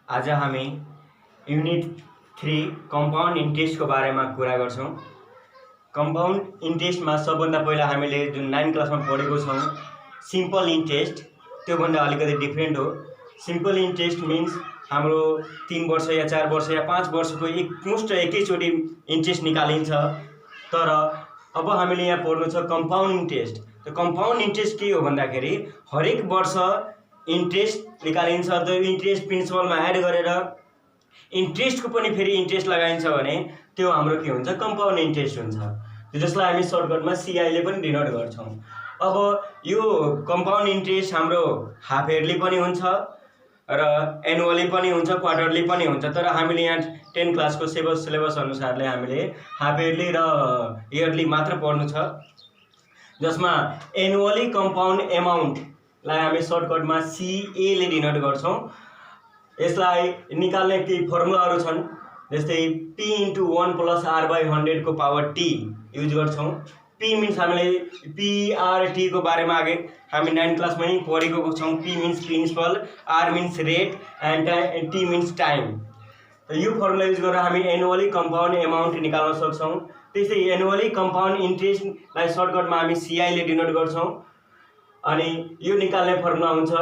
आज हामी unit 3 compound इन्ट्रेस्टको बारेमा कुरा गर्छौं। कम्पाउन्ड इन्ट्रेस्टमा सबभन्दा पहिला हामीले जुन 9 क्लासमा पढेको छौं सिम्पल इन्ट्रेस्ट, त्यो भन्दा अलिकति डिफरेन्ट हो। सिम्पल इन्ट्रेस्ट मिन्स हाम्रो 3 वर्ष या 4 वर्ष या 5 वर्षको एकमुष्ट एकैचोटि इन्ट्रेस्ट निकालिन्छ। तर अब हामीले यहाँ पढ्नु छ कम्पाउन्ड इन्ट्रेस्ट। त्यो कम्पाउन्ड इन्ट्रेस्ट के हो भन्दाखेरि हरेक वर्ष इन्ट्रेस्ट निकालिन्छ। त्यो इन्ट्रेस्ट प्रिन्सिपलमा एड गरेर इन्ट्रेस्टको पनि फेरि इन्ट्रेस्ट लगाइन्छ भने त्यो हाम्रो के हुन्छ, कम्पाउन्ड इन्ट्रेस्ट हुन्छ, जसलाई हामी सर्टकटमा CI ले पनि डिनोट गर्छौं। अब यो कम्पाउन्ड इन्ट्रेस्ट हाम्रो हाफ इयरली पनि हुन्छ र एनुअली पनि हुन्छ, क्वार्टरली पनि हुन्छ। तर हामीले यहाँ 10 क्लासको सिलेबस अनुसारले हामीले हाफ इयरली र इयरली मात्र पढ्नु छ, जसमा एनुअली कम्पाउन्ड एमाउन्टलाई हामी सर्टकटमा CA ले डिनोट गर्छौं। यसलाई निकाल्ने केही फर्मुलाहरू छन्, जस्तै P × 1 + R/100 को पावर T युज गर्छौं। P मिन्स हामीले PRT को बारेमा आगे हामी 9 क्लासमा नै पढेको छौं। P means principal, R means rate and T means time. यो फर्मुला युज गरेर हामी एनुअली कम्पाउन्ड एमाउन्ट निकाल्न सक्छौं। त्यसै एनुअली कम्पाउन्ड इन्ट्रेस्टलाई सर्टकटमा हामी CI ले डिनोट गर्छौं। अनि यो निकाल्ने फर्मुला हुन्छ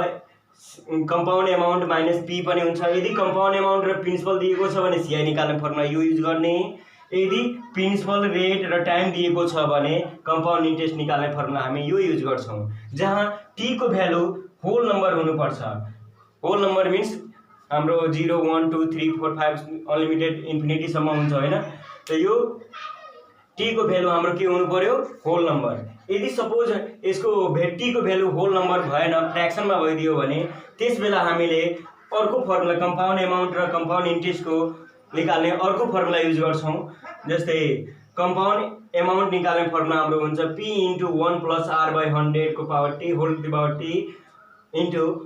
कम्पाउन्ड एमाउन्ट माइनस P पनि हुन्छ। यदि कम्पाउन्ड एमाउन्ट र प्रिन्सिपल दिएको छ भने CI निकाल्ने फर्मुला यो युज गर्ने। यदि प्रिन्सिपल, रेट र टाइम दिएको छ भने कम्पाउन्ड इन्ट्रेस्ट निकाल्ने फर्मुला हामी यो युज गर्छौं, जहाँ T को भ्यालु होल नम्बर हुनुपर्छ। होल नम्बर मिन्स हाम्रो 0 1 2 3 4 5 अनलिमिटेड इन्फिनिटी सम्म हुन्छ हैन। त यो T को भ्यालु हाम्रो के हुनु पर्यो, होल नम्बर। यदि सपोज यसको T को भ्यालु होल नम्बर भएन, फ्र्याक्सनमा भइदियो भने त्यसबेला हामीले अर्को फर्मुला कम्पाउन्ड एमाउन्ट र कम्पाउन्ड इन्ट्रेस्टको निकाल्ने अर्को फर्मुला युज गर्छौं। जस्तै कम्पाउन्ड एमाउन्ट निकाल्ने फर्मुला हाम्रो हुन्छ P × 1 + R/100 को power T whole to the power T ×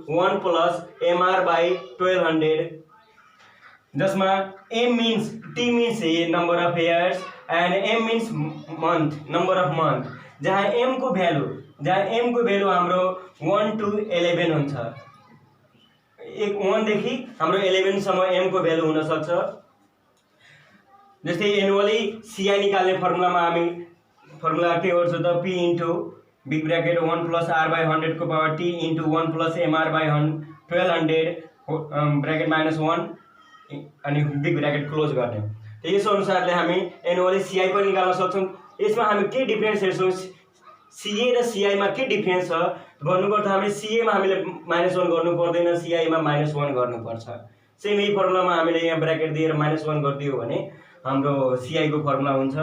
1 + MR/1200, जसमा M means T means number of years and M means month, number of month. जहाँ M को भ्यालु हाम्रो 1 to 11 हुन्छ। 1 देखि हाम्रो 11 सम्म M को भ्यालु हुन सक्छ। जस्तै एनुअली CI निकाल्ने फर्मुलामा हामी फर्मुला के गर्छौं त P × बिग ब्र्याकेट 1 + R/100 को पावर T × 1 + MR/1200 ब्र्याकेट -1 अनि बिग ब्र्याकेट क्लोज गर्ने। त यस अनुसारले हामी एनुअली CI पनि निकाल्न सक्छौं। यसमा हामी के डिफरेन्स हेर्छौं, CA र CI मा के डिफरेन्स छ भन्नुपर्दा हामीले CA मा हामीले -1 गर्नु पर्दैन, CI मा -1 गर्नुपर्छ। सेम यही फर्मुलामा हामीले यहाँ ब्र्याकेट दिएर -1 गरिदियो भने हाम्रो CI को फर्मुला हुन्छ।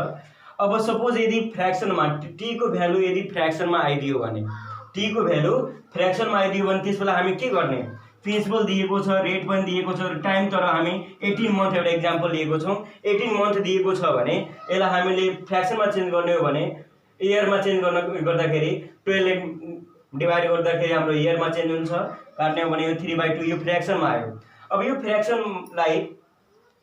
अब सपोज यदि फ्र्याक्सनमा T को भ्यालु यदि फ्र्याक्सनमा आइदियो भने, T को भ्यालु फ्र्याक्सनमा आइदियो भने त्यसबेला हामी के गर्ने, प्रिन्सिपल दिएको छ, रेट पनि दिएको छ, टाइम तर हामी 18 मन्थ एउटा एक्जाम्पल लिएको छौं। 18 मन्थ दिएको छ भने यसलाई हामीले फ्र्याक्सनमा चेन्ज गर्ने हो भने इयरमा चेन्ज गर्दाखेरि 12 ले डिभाइड गर्दाखेरि हाम्रो इयरमा चेन्ज हुन्छ। काट्ने हो भने यो 3/2 यो फ्र्याक्सनमा आयो। अब यो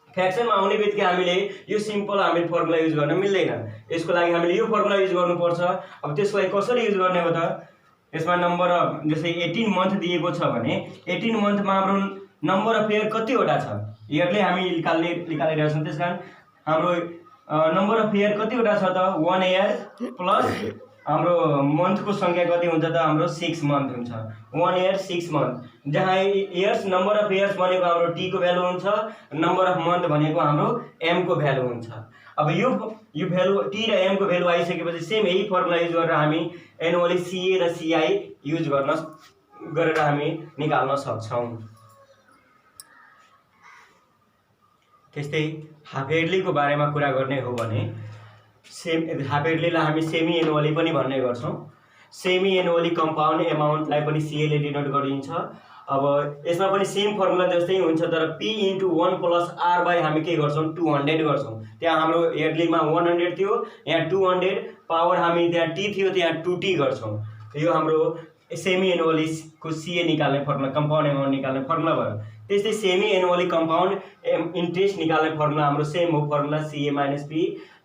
फ्र्याक्सनमा आउने बित्तिकै हामीले यो सिम्पल हामीले फर्मुला युज गर्न मिल्दैन। यसको लागि हामीले यो फर्मुला युज गर्नुपर्छ। अब त्यसलाई कसरी युज गर्ने हो त, यसमा नम्बर अफ जस्तै 18 मन्थ दिएको छ भने 18 मन्थमा हाम्रो नम्बर अफ इयर कतिवटा छ, इयरले हामी निकालिरहेका छौं। त्यसकारण हाम्रो नम्बर अफ इयर कतिवटा छ त 1 इयर प्लस हाम्रो मन्थको संख्या कति हुन्छ त हाम्रो 6 मन्थ हुन्छ। 1 इयर 6 मन्थ, जहाँ इयर्स नम्बर अफ इयर्स भनेको हाम्रो T को भ्यालु हुन्छ, नम्बर अफ मन्थ भनेको हाम्रो M को भ्यालु हुन्छ। अब यो भ्यालु T र M को भ्यालु आइसकेपछि सेम यही फर्मुला युज गरेर हामी एनुअली CA र CI युज गरेर हामी निकाल्न सक्छौं। त्यस्तै हाफ इयरली को बारेमा कुरा गर्ने हो भने हाफ इयरलीलाई हामी सेमी एनुअली पनि भन्ने गर्छौं। सेमी एनुअली कम्पाउन्ड एमाउन्टलाई पनि CA ले डिनोट गरिन्छ। अब यसमा पनि सेम फर्मुला जस्तै हुन्छ, तर P × 1 + R/ हामी के गर्छौं, 200 गर्छौं। त्यहाँ हाम्रो इयरलीमा 100 थियो, यहाँ 200 पावर हामी त्यहाँ T थियो, त्यहाँ 2T गर्छौं। यो हाम्रो सेमी एनुअली को CA निकाल्ने फर्मुला, कम्पाउन्ड एमाउन्ट निकाल्ने फर्मुला भयो। त्यस्तै सेमी एनुअली कम्पाउन्ड इन्ट्रेस्ट निकाल्ने फर्मुला हाम्रो सेम हो, फर्मुला CA - P,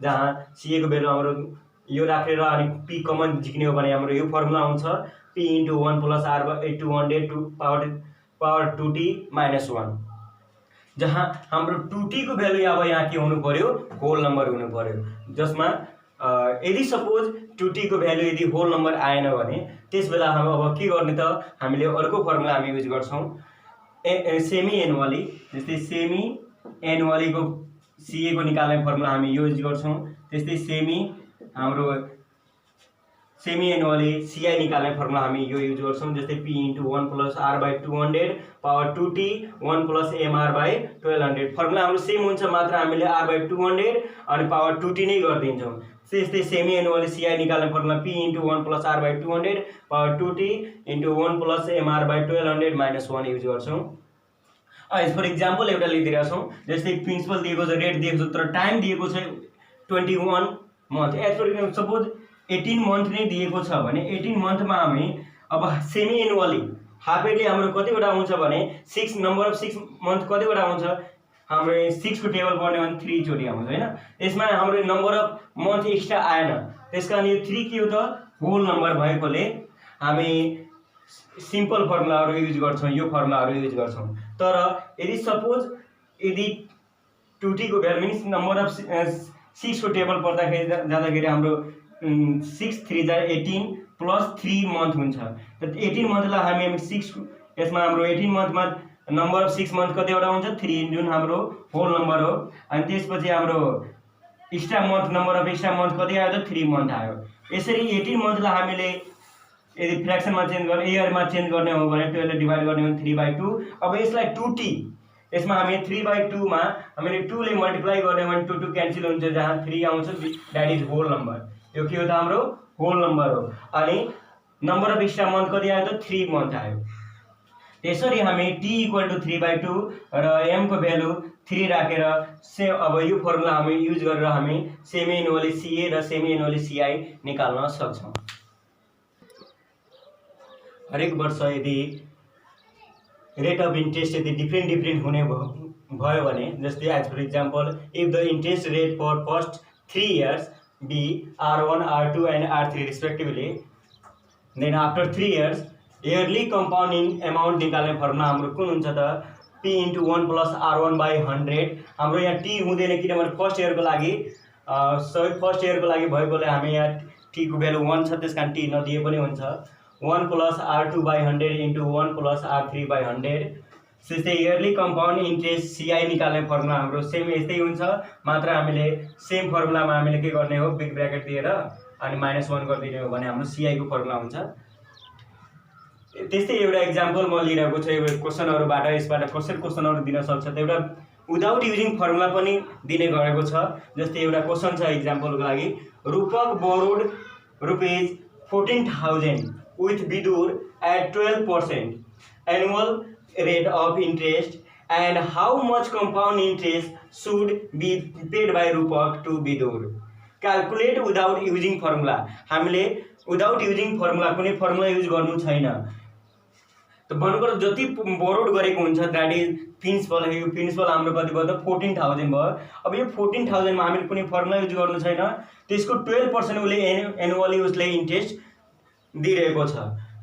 जहाँ CA को भ्यालु हाम्रो यो राखेर अनि P कमन झिक्ने हो भने हाम्रो यो फर्मुला हुन्छ P × 1 + R/200 पावर 2T - 1। जहाँ हाम्रो 2t को भ्यालु अब यहाँ के हुनु पर्यो, होल नम्बर हुनु पर्यो, जसमा यदि सपोज 2t को भ्यालु यदि होल नम्बर आएन भने त्यसबेला हम अब के गर्ने त, हामीले अर्को फर्मुला हामी युज गर्छौं, सेमी एनुअली। जस्तै सेमी एनुअली को CA को निकाल्ने फर्मुला हामी युज गर्छौं। त्यस्तै सेमी एनुअली CI निकाल्ने फर्मुला हामी यो युज गर्छौं। जस्तै P * 1 + R/200 power 2t 1 + MR/1200। Formula हाम्रो सेम हुन्छ, मात्र हामीले R/200 अनि पावर 2t नै गरिदिन्छौं। त्यस्तै सेमी एनुअली CI निकाल्ने formula P * 1 + R/200 power 2t * 1 + MR/1200 - 1 use गर्छौं। फर इक्जाम्पल एउटा लिइदिरहेको छौं। जस्तै प्रिन्सिपल दिएको छ, रेट दिएको छ, तर टाइम दिएको छ 21 month. As for suppose 18 month नै दिएको छ भने 18 मन्थमा हामी अब सेमी एनुअली हाफ इयरली हाम्रो कतिवटा हुन्छ भने 6 नम्बर अफ 6 मन्थ कतिवटा हुन्छ, हाम्रो 6 को टेबल पढ्ने भने 3 चोटी आउँछ हैन। यसमा हाम्रो नम्बर अफ मन्थ एक्स्ट्रा आएन, त्यसकारण यो 3 के हो त, होल नम्बर भएकोले हामी सिम्पल फर्मुलाहरु युज गर्छौं, यो फर्मुलाहरु युज गर्छौं। तर यदि सपोज यदि 2t को भ्यालु मिन्स नम्बर अफ 6 को टेबल पढ्दाखेरि जाँदाखेरि हाम्रो 6 3 जा 18 प्लस 3 मन्थ हुन्छ। त 18 मन्थलाई हामी 6 यसमा हाम्रो 18 मन्थमा नम्बर अफ 6 मन्थ कतिवटा हुन्छ, 3, जुन हाम्रो होल नम्बर हो। अनि त्यसपछि हाम्रो extra month number of extra month कति आयो त, 3 मन्थ आयो। यसरी 18 मन्थलाई हामीले यदि फ्र्याक्सनमा चेन्ज गर्ने, इयरमा चेन्ज गर्ने हो भने 12 ले डिवाइड गर्ने हो भने 3/2। अब यसलाई 2t, यसमा हामी 3/2 मा हामीले 2 ले मल्टिप्लाई गर्ने हो भने 2 क्यान्सल हुन्छ, जहाँ 3 आउँछ, दैट इज होल नम्बर। यो के हो त, हाम्रो होल नम्बर हो। अनि नम्बर अफ एक्स्ट्रा मन्थ कति आयो त, 3 मन्थ आयो। त्यसरी हामी t = 3/2 र m को भ्यालु 3 राखेर अब यो फर्मुला हामी युज गरेर हामी सेमी एनुअली CA र सेमी एनुअली CI निकाल्न सक्छौं। हरेक वर्ष यदि रेट अफ इन्ट्रेस्ट यदि डिफ्रेन्ट हुने भयो भने, जस्तै as for example, if the interest rate for first 3 years be R1, R2 and R3 respectively, then after 3 years yearly compounding amount निकाल्ने फर्मुला हाम्रो कुन हुन्छ त, P * 1 + R1/100। हाम्रो यहाँ t हुँदैन किनभने फर्स्ट इयर को लागि फर्स्ट इयर को लागि भएकोले हामी यहाँ t को भ्यालु 1 छ, त्यसकारण t नदिए पनि हुन्छ। 1 + R2/100 * 1 + R3/100। त्यस्तै इयरली कम्पाउन्ड इन्ट्रेस्ट CI निकाल्ने फर्मुला हाम्रो सेम यस्तै हुन्छ, मात्र हामीले सेम फर्मुलामा हामीले के गर्ने हो, बिग ब्र्याकेट दिएर अनि -1 गरिदिने हो भने हाम्रो CI को फर्मुला हुन्छ। त्यस्तै एउटा इक्जाम्पल म लिइरहेको छु एउटा क्वेशनहरुबाट, यसबाट कसरी क्वेशनहरु दिन सक्छ त, एउटा विदाउट युजिङ फर्मुला पनि दिने गरेको छ। जस्तै एउटा क्वेशन छ इक्जाम्पलको लागि, रूपक borrowed ₹14,000 with Bidur at 12% annual rate of interest, and how much compound interest should be paid by Rupak to Bidur? Calculate without using formula। हामीले विदाउट युजिङ फर्मुला कुनै फर्मुला युज गर्नु छैन। त भन्नुको जति बोरोड गरेको हुन्छ दैट इज प्रिन्सिपल। यो प्रिन्सिपल हाम्रो कति भयो त, 14,000 भयो। अब यो 14,000 मा हामीले कुनै फर्मुला युज गर्नु छैन, त्यसको 12% उले एनुअली उसले इन्ट्रेस्ट दिइरहेको छ।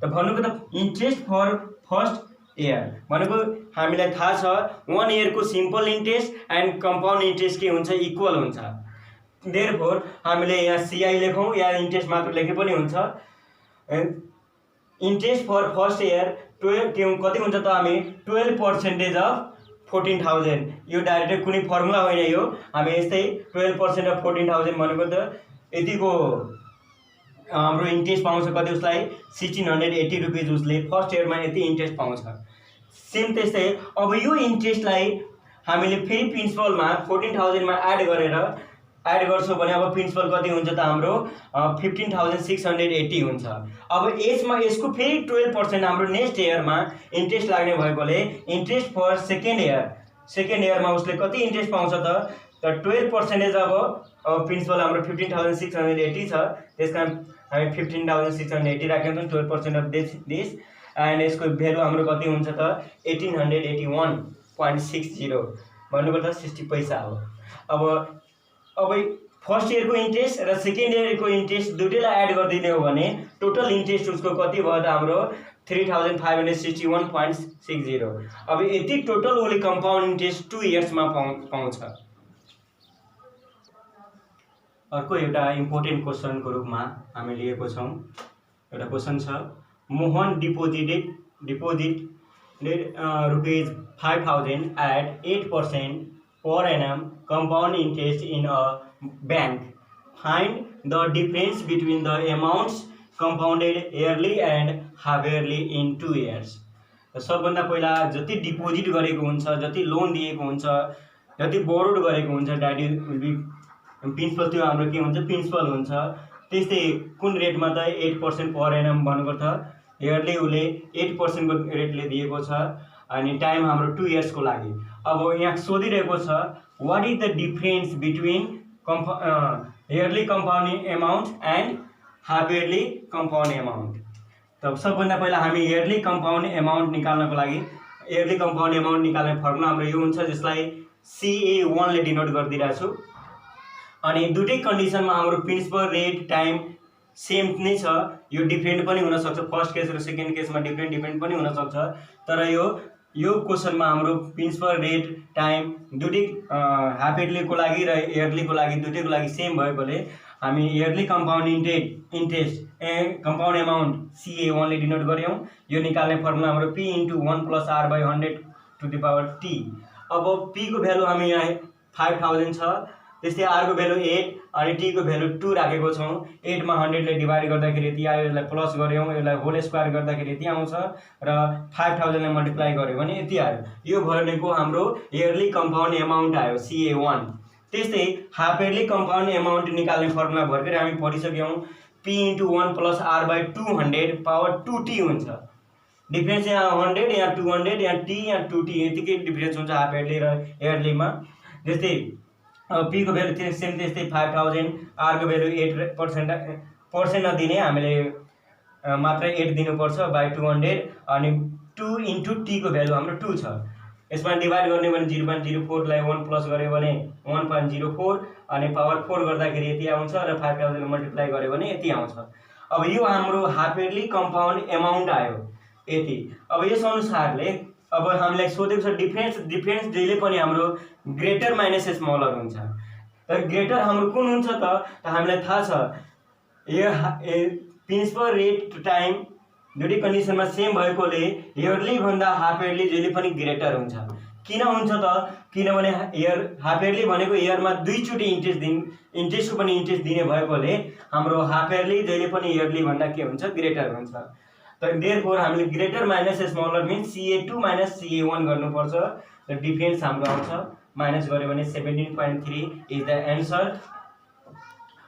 त भन्नुको त इन्ट्रेस्ट फर फर्स्ट इयर भनेको हामीलाई थाहा छ 1 इयर को simple interest and compound interest के हुन्छ, इक्वल हुन्छ। देयरफोर हामीले यहाँ CI लेखौं या इन्ट्रेस्ट मात्र लेखे पनि हुन्छ। इन्ट्रेस्ट फर फर्स्ट इयर 12 के कति हुन्छ त, हामी 12% अफ 14,000। यो डाइरेक्ट कुनै फर्मुला होइन, यो हामी यस्तै 12% अफ 14,000 भनेको त यतिको हाम्रो इन्ट्रेस्ट पाउँछ। कति उसलाई 1680 रुपैयाँ उसले फर्स्ट इयरमा यति इन्ट्रेस्ट पाउँछ। सेम त्यस्तै अब यो इन्ट्रेस्टलाई हामीले फेरि प्रिन्सिपलमा 14,000 मा एड गर्छौं भने अब प्रिन्सिपल कति हुन्छ त, हाम्रो 15,680 हुन्छ। अब यसको फेरि 12% हाम्रो नेक्स्ट इयरमा इन्ट्रेस्ट लाग्ने भएकोले इन्ट्रेस्ट फर सेकेन्ड इयरमा उसले कति इन्ट्रेस्ट पाउँछ त 12% अब प्रिन्सिपल हाम्रो 15,680 छ, त्यसकारण हामी 15,680 राख्छौं 12% अफ दिस, एन्ड यसको भ्यालु हाम्रो कति हुन्छ त 1881.60 भन्नुको त 60 पैसा हो। अब फर्स्ट इयर को इन्ट्रेस्ट र सेकेन्ड इयर को इन्ट्रेस्ट दुटैलाई एड गरिदिने हो भने टोटल इन्ट्रेस्ट उसको कति भयो त, हाम्रो 3561.60। अब यति टोटल उसले कम्पाउन्ड इन्ट्रेस्ट 2 इयर्समा पाउँछ। अर्को एउटा इम्पोर्टेन्ट क्वेसनको रूपमा हामी लिएको छौँ। एउटा क्वेसन छ, Mohan deposited rupees 5000 at 8% per annum compound interest in a bank. Find the difference between the amounts compounded yearly and half yearly in 2 years. सबभन्दा पहिला जति डिपोजिट गरेको हुन्छ, जति लोन दिएको हुन्छ, जति बोरोड गरेको हुन्छ, that is will be principal, त्यो हाम्रो के हुन्छ, प्रिन्सिपल हुन्छ। त्यस्तै कुन रेटमा त 8% पर एनम भन्नुपर्छ, इयरली उसले 8% को रेटले दिएको छ अनि टाइम हाम्रो 2 इयर्सको लागि। अब यहाँ सोधिरहेको छ what is the difference between yearly compounding amount and half yearly compound amount. तब सबभन्दा पहिला हामी इयरली कम्पाउन्ड एमाउन्ट निकाल्नको लागि इयरली कम्पाउन्ड एमाउन्ट निकाल्ने फर्मुला हाम्रो यो हुन्छ, जसलाई CA1 ले डिनोट गरिदिरहेको छु। अनि दुटै कन्डिसनमा हाम्रो प्रिन्सिपल रेट टाइम सेम नै छ। यो डिफ्रेन्ट पनि हुन सक्छ, फर्स्ट केस र सेकेन्ड केसमा डिफ्रेन्ट पनि हुन सक्छ, तर यो क्वेसनमा हाम्रो प्रिन्सिपल रेट टाइम दुटै हाफ इयरलीको लागि र इयरलीको लागि दुटैको लागि सेम भएकोले हामी yearly compound interest compound amount CA1 ले डिनोट गर्यौं। यो निकाल्ने फर्मुला हाम्रो P × 1 + R/100⁻T। अब P को भ्यालु हामी यहाँ 5000 छ, त्यस्तै R को भ्यालु 8 अनि T को भ्यालु 2 राखेको छौं। 8 मा 100 ले डिवाइड गर्दाखेरि यति आयो, यसलाई प्लस गर्यौं, यसलाई होल स्क्वायर गर्दाखेरि यति आउँछ र 5000 ले मल्टिप्लाई गर्यो भने यति आयो। यो भनेको हाम्रो इयरली कम्पाउन्ड एमाउन्ट आयो CA1। त्यस्तै हाफ इयरली कम्पाउन्ड एमाउन्ट निकाल्ने फर्मुला भर्खरै हामी पढिसक्यौं, P × 1 + R/200⁻2T हुन्छ। डिफरेन्स यहाँ 100, यहाँ 200, यहाँ T, यहाँ 2T, यतिकै डिफरेन्स हुन्छ हाफ इयरली र इयरलीमा। जस्तै P को भ्यालु सेम त्यस्तै 5000, R को भ्यालु 8% नदिने, हामीले मात्र 8 दिनुपर्छ बाइ 200 अनि 2 × T को भ्यालु हाम्रो 2 छ। यसमा डिवाइड गर्ने भने 0.04 लाई 1 प्लस गर्यो भने 1.04 अनि पावर 4 गर्दाखेरि यति आउँछ र 5000 ले मल्टिप्लाई गर्यो भने यति आउँछ। अब यो हाम्रो हाफ इयरली कम्पाउन्ड एमाउन्ट आयो यति। अब यस अनुसारले अब हामीलाई सोधेको छ डिफरेन्स जहिले पनि हाम्रो ग्रेटर माइनस स्मलर हुन्छ। तर ग्रेटर हाम्रो कुन हुन्छ त हामीलाई थाहा छ, यो प्रिन्सिपल रेट टाइम दुटै कन्डिसनमा सेम भएकोले इयरली भन्दा हाफ इयरली जहिले पनि ग्रेटर हुन्छ। किन हुन्छ त, किनभने हाफ इयरली भनेको इयरमा 2 चोटि इन्ट्रेस्टको पनि इन्ट्रेस्ट दिने भएकोले हाम्रो हाफ इयरली जहिले पनि इयरली भन्दा के हुन्छ, ग्रेटर हुन्छ। तर देयरफोर हामीले greater minus smaller means CA2 - CA1 गर्नुपर्छ र डिफरेन्स हाम्रो आउँछ, माइनस गर्यो भने 17.3 इज द एन्सर।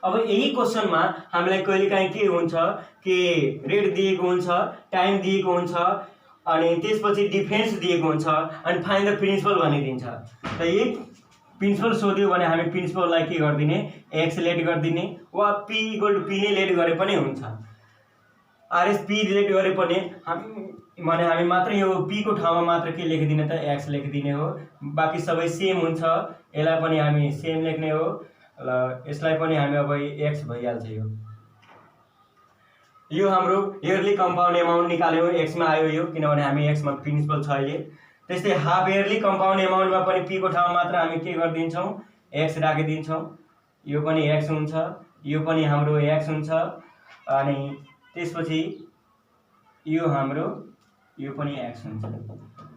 अब यही क्वेसनमा हामीलाई कहिलेकाहीँ के हुन्छ कि रेट दिएको हुन्छ, टाइम दिएको हुन्छ अनि त्यसपछि डिफरेन्स दिएको हुन्छ अनि फाइन्ड द प्रिन्सिपल भनिदिन्छ। त यही प्रिन्सिपल सोध्यो भने हामी प्रिन्सिपललाई के गर्दिने, x लेट गर्दिने वा P = P नै लेट गरे पनि हुन्छ। RSP रिलेट गरे पनि हामी मात्र यो P को ठाउँमा मात्र के लेखिदिने त x लेखिदिने हो, बाँकी सबै सेम हुन्छ। यसलाई पनि हामी सेम लेख्ने हो र यसलाई पनि हामी अब x भइहाल्छ। यो हाम्रो इयरली कम्पाउन्ड एमाउन्ट निकाल्यौं, x मा आयो यो, किनभने हामी x मा प्रिन्सिपल छ अहिले। त्यस्तै हाफ इयरली कम्पाउन्ड एमाउन्टमा पनि P को ठाउँमा मात्र हामी के गरिदिन्छौं, x राखिदिन्छौं। यो पनि x हुन्छ, यो पनि हाम्रो x हुन्छ अनि त्यसपछि यो हाम्रो यो पनि x हुन्छ।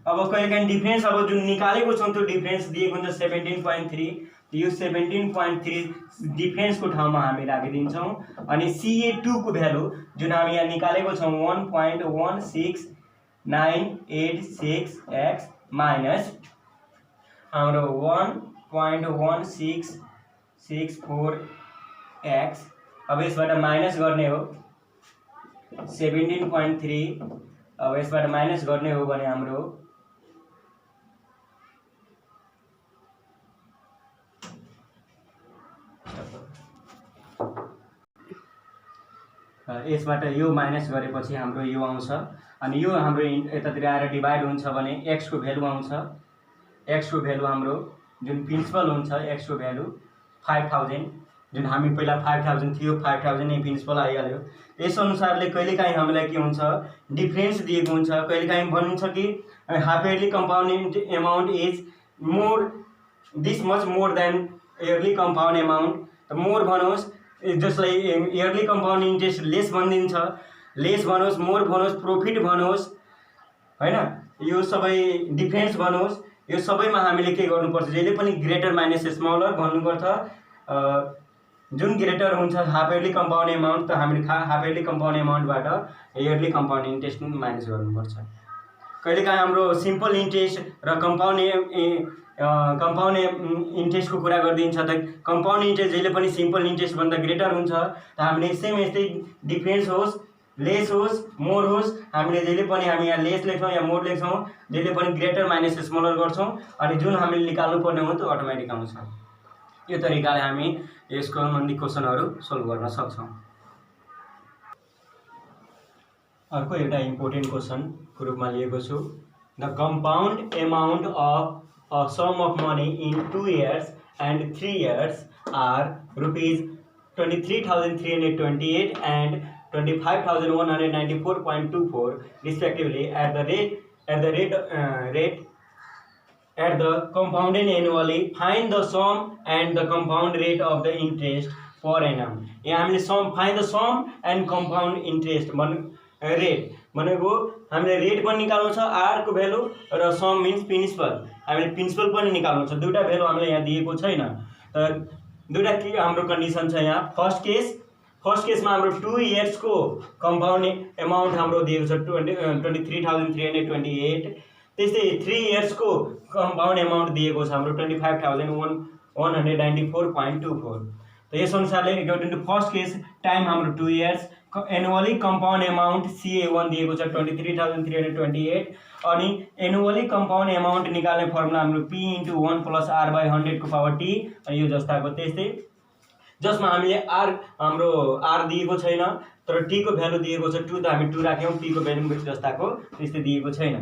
अब कहिलेकाहीँ डिफरेन्स अब जुन निकालेको छौं त्यो डिफरेन्स दिएको हुन्छ 17.3, यो 17.3 डिफरेन्स को ठाउँमा हामी राखिदिन्छौं अनि CA2 को भ्यालु जुन हामी यहाँ निकालेको छौं 1.16986x माइनस हाम्रो 1.1664x। अब यसबाट माइनस गर्ने हो 17.3, अब यसबाट माइनस गर्ने हो भने हाम्रो यसबाट यो माइनस गरेपछि हाम्रो यो आउँछ अनि यो हाम्रो यतातिर आएर डिवाइड हुन्छ भने x को भ्यालु आउँछ। x को भ्यालु हाम्रो जुन प्रिन्सिपल हुन्छ, x को भ्यालु 5000 जुन हामी पहिला 5000 थियो 5000 नै प्रिन्सिपल आइहाल्यो। यस अनुसारले कहिलेकाहीँ हामीलाई के हुन्छ डिफरेन्स दिएको हुन्छ। कहिलेकाहीँ भनिन्छ कि half yearly compound amount is more this much more than yearly compound amount. त मोर भनोस् जसलाई इयरली कम्पाउन्ड इन्ट्रेस्ट लेस भनिदिन्छ, लेस भनोस्, मोर भनोस्, प्रोफिट भनोस् हैन, यो सबै डिफरेन्स भनोस्, यो सबैमा हामीले के गर्नुपर्छ जहिले पनि ग्रेटर माइनस स्मलर भन्नुपर्छ। जुन ग्रेटर हुन्छ हाफ इयरली कम्पाउन्ड एमाउन्ट, त हामीले हाफ इयरली कम्पाउन्ड एमाउन्टबाट इयरली कम्पाउन्ड इन्ट्रेस्ट माइनस गर्नुपर्छ। कहिलेकाहीँ हाम्रो सिम्पल इन्ट्रेस्ट र कम्पाउन्ड इन्ट्रेस्टको कुरा गरिदिन्छ, त कम्पाउन्ड इन्ट्रेस्ट जहिले पनि सिम्पल इन्ट्रेस्ट भन्दा ग्रेटर हुन्छ। त हामीले सेम यस्तै डिफरेन्स होस्, लेस होस्, मोर होस्, हामीले जहिले पनि हामी यहाँ लेस लेख्छौँ या मोर लेख्छौँ, जहिले पनि ग्रेटर माइनस स्मलर गर्छौँ अनि जुन हामीले निकाल्नु पर्ने हो त्यो अटोमेटिक आउँछ। यो तरिकाले हामी यसको सम्बन्धी क्वेसनहरू सल्भ गर्न सक्छौँ। अर्को एउटा इम्पोर्टेन्ट क्वेसनको रूपमा लिएको छु। The compound amount of a sum of money in 2 years and 3 years are rupees 23,328 and 25,194.24 respectively at the compounded annually. Find the sum and the compound rate of the interest per annum. यहाँ हामीले sum find the sum and compound interest rate भनेको हामीले rate पनि निकाल्नु छ, are को value, र some means principal, हामीले प्रिन्सिपल पनि निकाल्नु छ। दुईटा भ्यालु हामीले यहाँ दिएको छैन। त दुईटा के हाम्रो कन्डिसन छ यहाँ। फर्स्ट केसमा हाम्रो 2 इयर्सको कम्पाउन्ड एमाउन्ट हाम्रो दिएको छ 23,328। त्यस्तै 3 इयर्सको कम्पाउन्ड एमाउन्ट दिएको छ हाम्रो 25,194.24। त यस अनुसारले according to first case time हाम्रो 2 years, annually compound amount CA1 दिएको छ 23,328 अनि एनुअली कम्पाउन्ड एमाउन्ट निकाल्ने फर्मुला हाम्रो P × 1 + R/100 को पावर T अनि यो जस्ताको त्यस्तै, जसमा हामीले हाम्रो R दिएको छैन तर T को भ्यालु दिएको छ 2, त हामी 2 राख्यौँ, P को भ्यालु जस्ताको त्यस्तै दिएको छैन।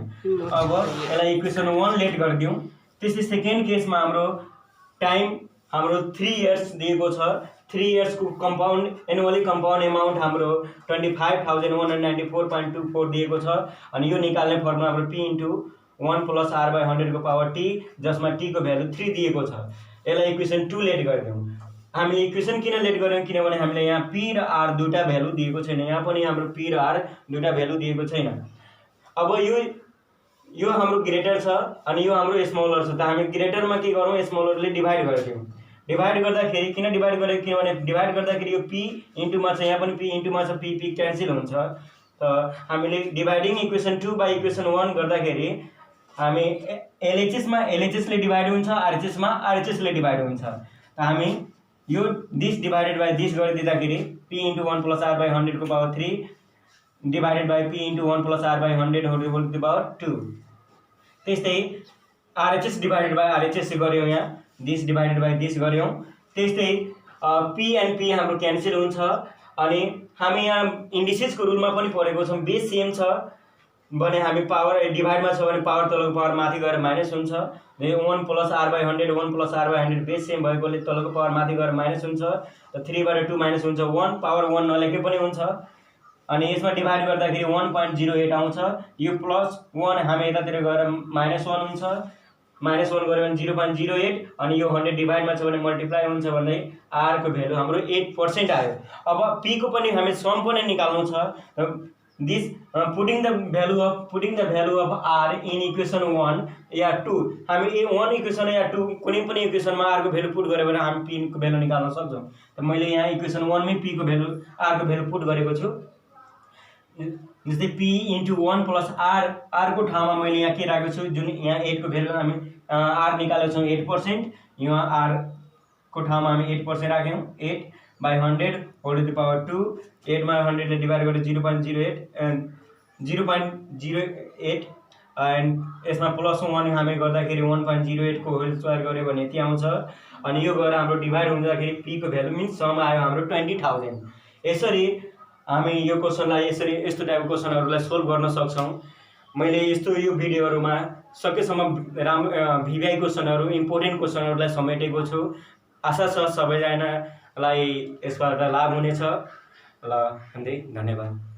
अब यसलाई इक्वेसन 1 लेट गरिदिउँ। त्यस्तै सेकेन्ड केसमा हाम्रो टाइम हाम्रो 3 इयर्स दिएको छ। 3 इयर्स को कम्पाउन्ड एनुअली कम्पाउन्ड एमाउन्ट हाम्रो 25,194.24 दिएको छ अनि यो निकाल्ने फर्मुला हाम्रो P × 1 + R/100 को पावर T, जसमा T को भ्यालु 3 दिएको छ। यसलाई इक्वेसन 2 लेट गरिदिउँ। हामीले इक्वेसन किन लेट गर्यौँ किनभने हामीले यहाँ P र R दुईटा भ्यालु दिएको छैन। यहाँ पनि हाम्रो P र R दुईटा भ्यालु दिएको छैन। अब यो हाम्रो ग्रेटर छ अनि यो हाम्रो स्मलर छ। त हामी ग्रेटरमा के गरौँ, स्मलरले डिभाइड गरिदिउँ। डिभाइड गर्दाखेरि किन डिभाइड गरेको किनभने डिभाइड गर्दाखेरि यो P इन्टुमा छ, यहाँ पनि P इन्टुमा छ, P क्यान्सल हुन्छ। त हामीले डिभाइडिङ इक्वेसन 2 बाई इक्वेसन 1 गर्दाखेरि हामी LHSमा LHSले डिभाइड हुन्छ, RHSमा RHSले डिभाइड हुन्छ। त हामी यो दिस डिभाइडेड बाई दिस गरिदिँदाखेरि P × 1 + R/100 को power 3 divided by P × 1 + R/100 whole to the power 2। त्यस्तै RHS डिभाइडेड बाई RHS गर्यौँ, यहाँ दिस डिभाइडेड बाई दिस गर्यौँ। त्यस्तै P एन्ड P हाम्रो क्यान्सल हुन्छ अनि हामी यहाँ इन्डिसेसको रुलमा पनि पढेको छौँ, बेस सेम छ भने हामी पावर डिभाइडमा छ भने पावर तलको पावर माथि गएर माइनस हुन्छ। 1 + R/100 1 + R/100 बेस सेम भएकोले तलको पावर माथि गएर माइनस हुन्छ। त 3/2 माइनस हुन्छ 1, पावर 1 नलेखे पनि हुन्छ अनि यसमा डिभाइड गर्दाखेरि 1.08 आउँछ। यो +1 हामी यतातिर गएर -1 हुन्छ, -1 गऱ्यो भने 0.08 अनि यो 100 डिभाइडमा छ भने मल्टिप्लाई हुन्छ भन्दै R को भ्यालु हाम्रो 8% आयो। अब P को पनि हामी सम पनि निकाल्नु छ। This putting the value of R in equation 1 या 2, हामी 1 इक्वेसन या 2 कुनै पनि इक्वेसनमा R को भ्यालु पुट गऱ्यो भने हामी P को भ्यालु निकाल्न सक्छौँ। त मैले यहाँ इक्वेसन 1 मै P को भ्यालु R को भ्यालु पुट गरेको छु। जस्तै P × 1 + R को ठाउँमा मैले यहाँ के राखेको छु, जुन यहाँ 8 को भ्यालु हामी R निकालेको छौँ 8%, यहाँ R को ठाउँमा हामी 8% राख्यौँ। 8/100 होल टु द पावर 2, 8 मा 100 ले डिभाइड गरेर 0.08 एन्ड यसमा +1 हामी गर्दाखेरि 1.08 को होल स्क्वायर गर्यो भने यति आउँछ अनि यो गएर हाम्रो डिभाइड हुँदाखेरि P को भ्यालु मिन्स सम आयो हाम्रो 20,000। यसरी हामी यो क्वेसनलाई यस्तो टाइपको क्वेसनहरूलाई सोल्भ गर्न सक्छौँ। मैले यस्तो यो भिडियोहरुमा सकेसम्म VVI क्वेसनहरू इम्पोर्टेन्ट क्वेसनहरूलाई समेटेको छु। आशा छ सबैजना यसबाट लाभ हुनेछ ल भन्दै धन्यवाद।